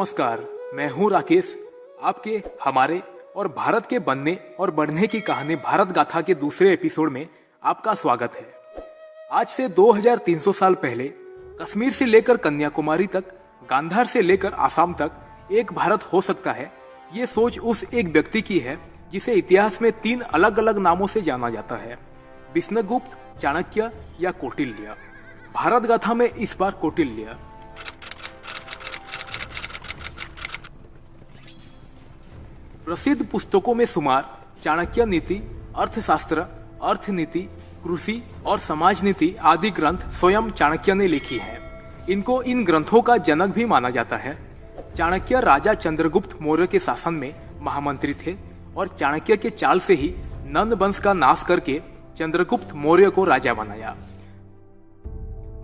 नमस्कार, मैं हूं राकेश। आपके, हमारे और भारत के बनने और बढ़ने की कहानी भारत गाथा के दूसरे एपिसोड में आपका स्वागत है। आज से 2300 साल पहले कश्मीर से लेकर कन्याकुमारी तक, गांधार से लेकर आसाम तक एक भारत हो सकता है, ये सोच उस एक व्यक्ति की है जिसे इतिहास में 3 अलग अलग नामों से जाना जाता है: विष्णुगुप्त, चाणक्य या कौटिल्य। भारत गाथा में इस बार कौटिल्य। प्रसिद्ध पुस्तकों में शुमार चाणक्य नीति, अर्थशास्त्र, अर्थनीति, कृषि और समाज नीति आदि ग्रंथ स्वयं चाणक्य ने लिखी है। इनको इन ग्रंथों का जनक भी माना जाता है। चाणक्य राजा चंद्रगुप्त मौर्य के शासन में महामंत्री थे और चाणक्य के चाल से ही नंद वंश का नाश करके चंद्रगुप्त मौर्य को राजा बनाया।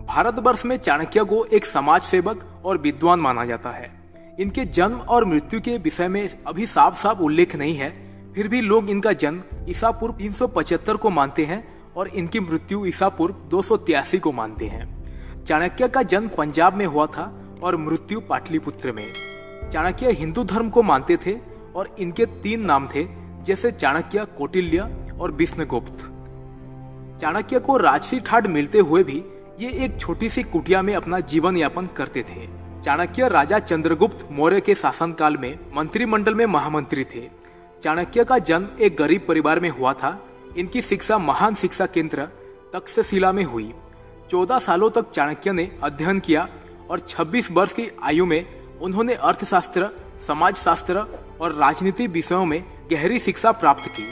भारतवर्ष में चाणक्य को एक समाज सेवक और विद्वान माना जाता है। इनके जन्म और मृत्यु के विषय में अभी साफ साफ उल्लेख नहीं है, फिर भी लोग इनका जन्म ईसा पूर्व 375 को मानते हैं और इनकी मृत्यु ईसा पूर्व 283 को मानते हैं। चाणक्य का जन्म पंजाब में हुआ था और मृत्यु पाटलिपुत्र में। चाणक्य हिंदू धर्म को मानते थे और इनके 3 नाम थे, जैसे चाणक्य, कौटिल्य और विष्णुगुप्त। चाणक्य को राजसी ठाट मिलते हुए भी ये एक छोटी सी कुटिया में अपना जीवन यापन करते थे। चाणक्य राजा चंद्रगुप्त मौर्य के शासनकाल में मंत्रिमंडल में महामंत्री थे। चाणक्य का जन्म एक गरीब परिवार में हुआ था। इनकी शिक्षा महान शिक्षा केंद्र तक्षशिला में हुई। 14 सालों तक चाणक्य ने अध्ययन किया और 26 वर्ष की आयु में उन्होंने अर्थशास्त्र, समाजशास्त्र और राजनीति विषयों में गहरी शिक्षा प्राप्त की।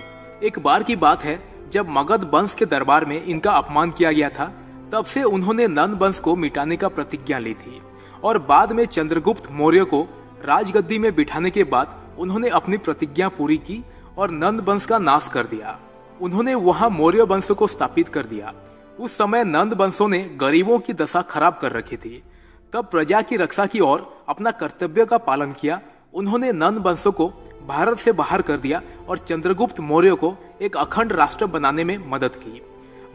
एक बार की बात है, जब मगध वंश के दरबार में इनका अपमान किया गया था, तब से उन्होंने नंद वंश को मिटाने का प्रतिज्ञा ली थी और बाद में चंद्रगुप्त मौर्य को राजगद्दी में बिठाने के बाद उन्होंने अपनी प्रतिज्ञा पूरी की और नंद वंश का नाश कर दिया। उन्होंने वहां मौर्य वंश को स्थापित कर दिया। उस समय नंद वंशों ने गरीबों की दशा खराब कर रखी थी। तब प्रजा की रक्षा की ओर अपना कर्तव्य का पालन किया। उन्होंने नंद वंशों को भारत से बाहर कर दिया और चंद्रगुप्त मौर्य को एक अखंड राष्ट्र बनाने में मदद की।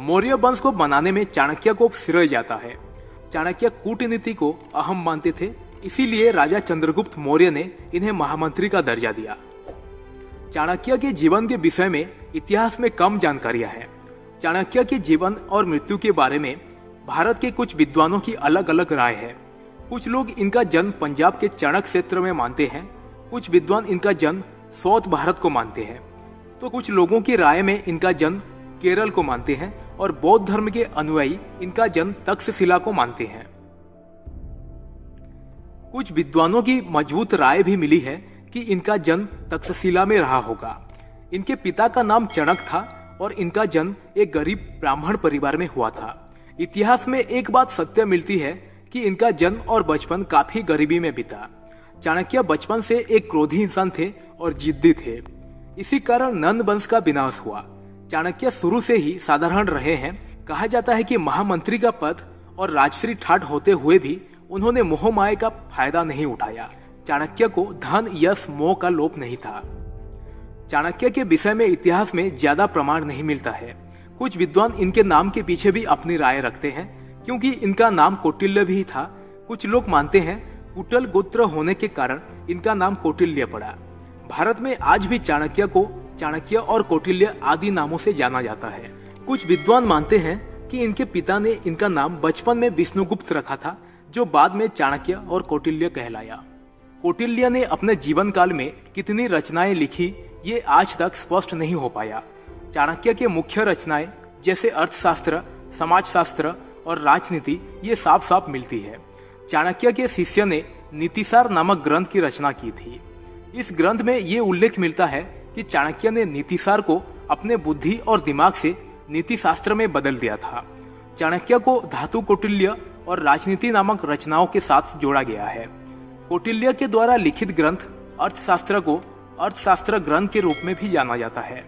मौर्य वंश को बनाने में चाणक्य को श्रेय जाता है। चाणक्य कूटनीति को अहम मानते थे, इसीलिए राजा चंद्रगुप्त मौर्य ने इन्हें महामंत्री का दर्जा दिया। चाणक्य के जीवन के विषय में इतिहास में कम जानकारियां हैं। चाणक्य के जीवन और मृत्यु के बारे में भारत के कुछ विद्वानों की अलग अलग राय है। कुछ लोग इनका जन्म पंजाब के चणक क्षेत्र में मानते हैं, कुछ विद्वान इनका जन्म साउथ भारत को मानते हैं, तो कुछ लोगों की राय में इनका जन्म केरल को मानते हैं और बौद्ध धर्म के अनुयायी इनका जन्म तक्षशिला को मानते हैं। कुछ विद्वानों की मजबूत राय भी मिली है कि इनका जन्म तक्षशिला में रहा होगा। इनके पिता का नाम चणक था और इनका जन्म एक गरीब ब्राह्मण परिवार में हुआ था। इतिहास में एक बात सत्य मिलती है कि इनका जन्म और बचपन काफी गरीबी में बीता। चाणक्य बचपन से एक क्रोधी इंसान थे और जिद्दी थे। इसी कारण नंद वंश का विनाश हुआ। चाणक्य शुरू से ही साधारण रहे हैं। कहा जाता है कि महामंत्री का पद और राजश्री ठाट होते हुए भी उन्होंने मोह माया का फायदा नहीं उठाया। चाणक्य को धन, यश, मोह का लोभ नहीं था। चाणक्य के विषय में इतिहास में ज्यादा प्रमाण नहीं मिलता है। कुछ विद्वान इनके नाम के पीछे भी अपनी राय रखते हैं, क्योंकि इनका नाम कौटिल्य भी था। कुछ लोग मानते हैं कुटल गोत्र होने के कारण इनका नाम कौटिल्य पड़ा। भारत में आज भी चाणक्य को चाणक्य और कौटिल्य आदि नामों से जाना जाता है। कुछ विद्वान मानते हैं कि इनके पिता ने इनका नाम बचपन में विष्णुगुप्त रखा था, जो बाद में चाणक्य और कौटिल्य कहलाया। कौटिल्य ने अपने जीवन काल में कितनी रचनाएं लिखी, ये आज तक स्पष्ट नहीं हो पाया। चाणक्य के मुख्य रचनाएं जैसे अर्थशास्त्र, समाजशास्त्र और राजनीति ये साफ साफ मिलती है। चाणक्य के शिष्य ने नीतिसार नामक ग्रंथ की रचना की थी। इस ग्रंथ में ये उल्लेख मिलता है कि चाणक्य ने नीतिसार को अपने बुद्धि और दिमाग से नीति शास्त्र में बदल दिया था। चाणक्य को धातु कौटिल्य और राजनीति नामक रचनाओं के साथ जोड़ा गया है। कौटिल्य के द्वारा लिखित ग्रंथ अर्थशास्त्र को अर्थशास्त्र ग्रंथ के रूप में भी जाना जाता है।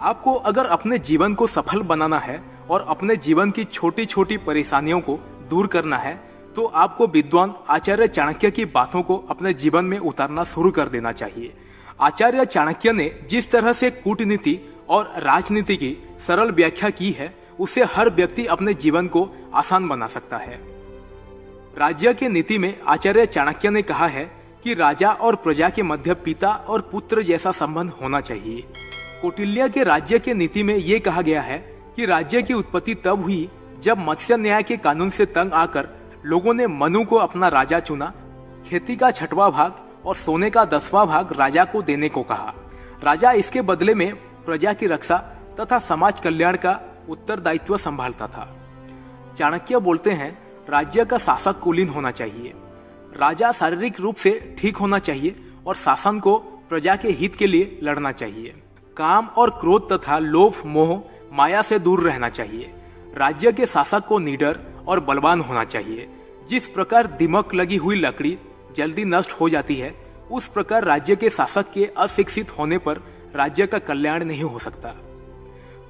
आपको अगर अपने जीवन को सफल बनाना है और अपने जीवन की छोटी छोटी परेशानियों को दूर करना है, तो आपको विद्वान आचार्य चाणक्य की बातों को अपने जीवन में उतारना शुरू कर देना चाहिए। आचार्य चाणक्य ने जिस तरह से कूटनीति और राजनीति की सरल व्याख्या की है, उससे हर व्यक्ति अपने जीवन को आसान बना सकता है। राज्य के नीति में आचार्य चाणक्य ने कहा है कि राजा और प्रजा के मध्य पिता और पुत्र जैसा संबंध होना चाहिए। कौटिल्य के राज्य के नीति में ये कहा गया है कि राज्य की उत्पत्ति तब हुई जब मत्स्य न्याय के कानून से तंग आकर लोगों ने मनु को अपना राजा चुना, खेती का 6वां भाग और सोने का 10वां भाग राजा को देने को कहा। राजा इसके बदले में प्रजा की रक्षा तथा समाज कल्याण का उत्तरदायित्व संभालता था। चाणक्य बोलते हैं, राज्य का शासक कुलीन होना चाहिए। राजा शारीरिक रूप से ठीक होना चाहिए और शासन को प्रजा के हित के लिए लड़ना चाहिए। काम और क्रोध तथा लोभ मोह माया से दूर रहना चाहिए। राज्य के शासक को निडर और बलवान होना चाहिए। जिस प्रकार दीमक लगी हुई लकड़ी जल्दी नष्ट हो जाती है, उस प्रकार राज्य के शासक के अशिक्षित होने पर राज्य का कल्याण नहीं हो सकता।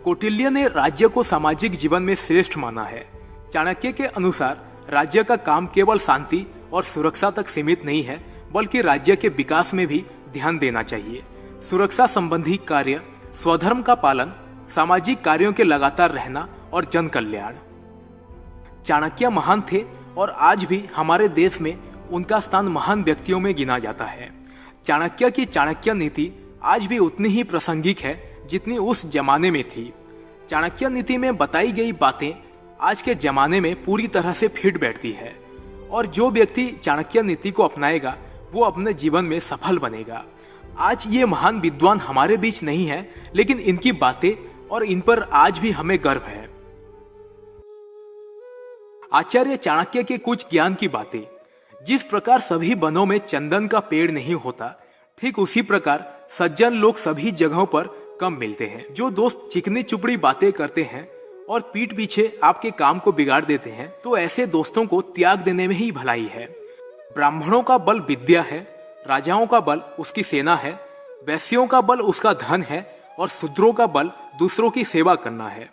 कौटिल्य ने राज्य को सामाजिक जीवन में श्रेष्ठ माना है। चाणक्य के अनुसार राज्य का काम केवल शांति और सुरक्षा तक सीमित नहीं है, बल्कि राज्य के विकास में भी ध्यान देना चाहिए। सुरक्षा संबंधी कार्य, स्वधर्म का पालन, सामाजिक कार्यों के लगातार रहना और जन कल्याण। चाणक्य महान थे और आज भी हमारे देश में उनका स्थान महान व्यक्तियों में गिना जाता है। चाणक्य की चाणक्य नीति आज भी उतनी ही प्रासंगिक है जितनी उस जमाने में थी। चाणक्य नीति में बताई गई बातें आज के जमाने में पूरी तरह से फिट बैठती है और जो व्यक्ति चाणक्य नीति को अपनाएगा वो अपने जीवन में सफल बनेगा। आज ये महान विद्वान हमारे बीच नहीं है, लेकिन इनकी बातें और इन पर आज भी हमें गर्व है। आचार्य चाणक्य के कुछ ज्ञान की बातें। जिस प्रकार सभी वनों में चंदन का पेड़ नहीं होता, ठीक उसी प्रकार सज्जन लोग सभी जगहों पर कम मिलते हैं। जो दोस्त चिकनी चुपड़ी बातें करते हैं और पीठ पीछे आपके काम को बिगाड़ देते हैं, तो ऐसे दोस्तों को त्याग देने में ही भलाई है। ब्राह्मणों का बल विद्या है, राजाओं का बल उसकी सेना है, वैश्यों का बल उसका धन है और शूद्रों का बल दूसरों की सेवा करना है।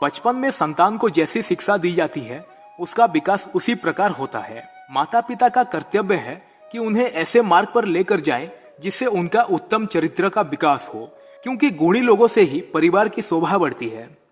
बचपन में संतान को जैसी शिक्षा दी जाती है, उसका विकास उसी प्रकार होता है। माता पिता का कर्तव्य है कि उन्हें ऐसे मार्ग पर लेकर जाएं जिससे उनका उत्तम चरित्र का विकास हो, क्योंकि गुणी लोगों से ही परिवार की शोभा बढ़ती है।